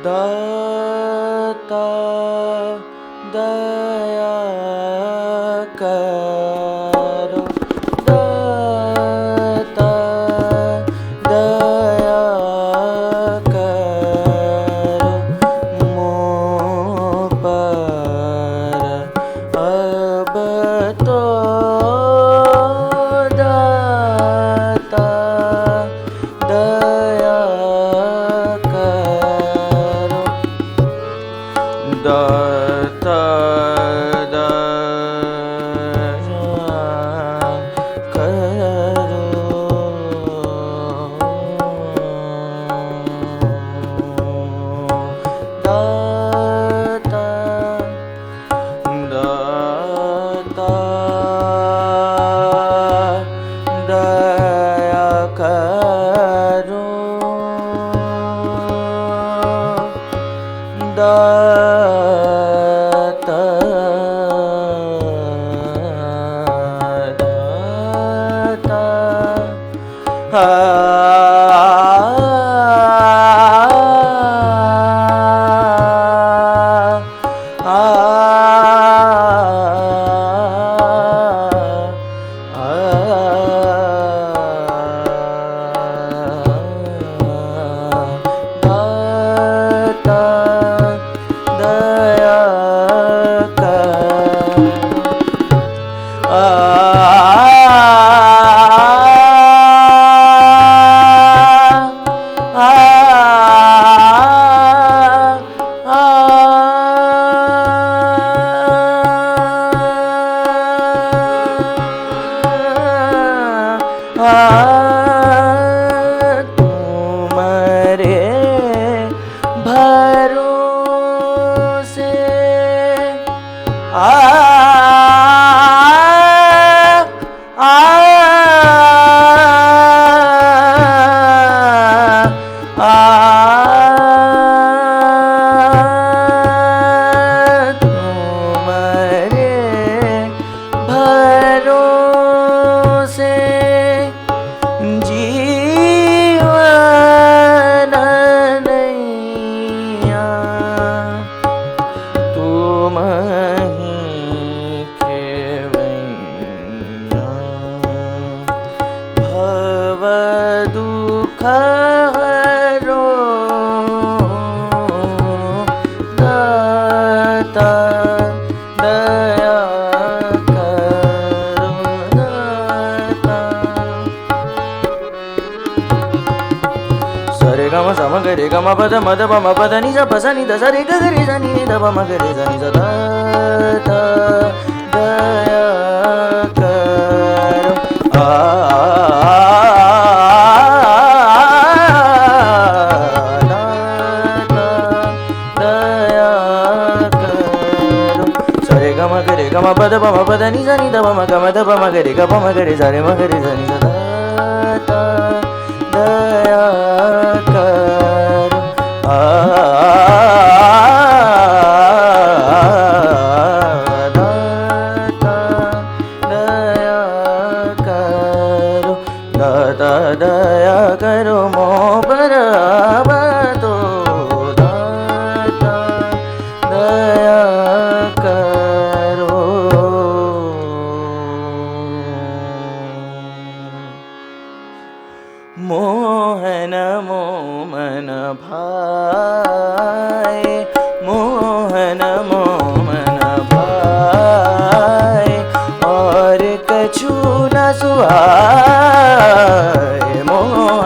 दाता दया करो, दाता दया करो मोह पर अब तो, दाता दया करो, दाता तुम्हारे भरोसे तुम्हारे भरोसे जीवन नैया तुम ही खेवैया, भव दुख हरो दाता दया करो, दाता। सरे गम सम गरे गम पद मद पम पद नि स प स नि द स रे ग ग रे स नि द प म ग रे स नि स द द दया करो, दया करो। सरे गम गरे गम पद पम पद नि स नि द प म ग म द प म ग रे ग प म ग रे स रे म ग रे स नि स द दया करो, दाता दया करो मोह पर अब तो, दाता दया करो। मोहन मोमन भाई, मोहन मोमन भाई और कछु न सुहाए, मोहन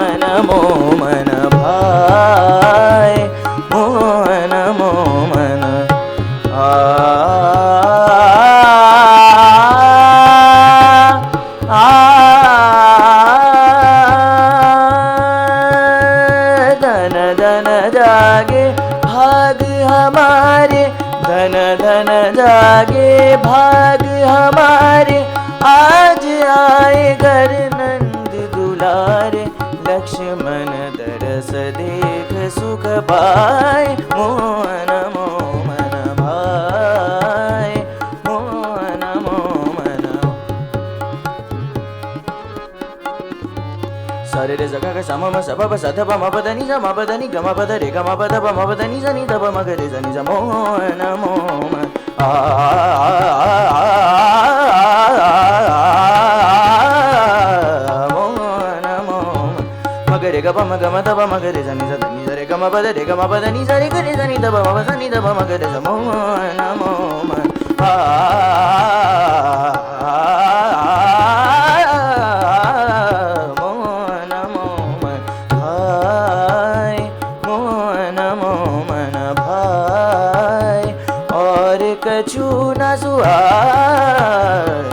धन धन जागे भाग हमारे, धन धन जागे भाग हमारे, आज आए घर नंद दुलारे, लक्ष्मण दरस देख सुख पाए, मोहन मोहन भाई, मोहन मोहन। सारे रे जगा का सम म सब प स ध प म प ध नि ज म प ध नि ग म प ध रे ग म प ध प म प ध नि ज नि ध प म ग रे ज नि ज मोहन मोहन मोहन मोहन म ग रे ग प म ग म ध प म ग रे ज नि ज ध नि ज रे ग म प ध रे ग म प ध नि ज रे ग रे ज नि ध प म प ध नि ध प म ग रे ज मोहन मोहन कछु न सुहाए,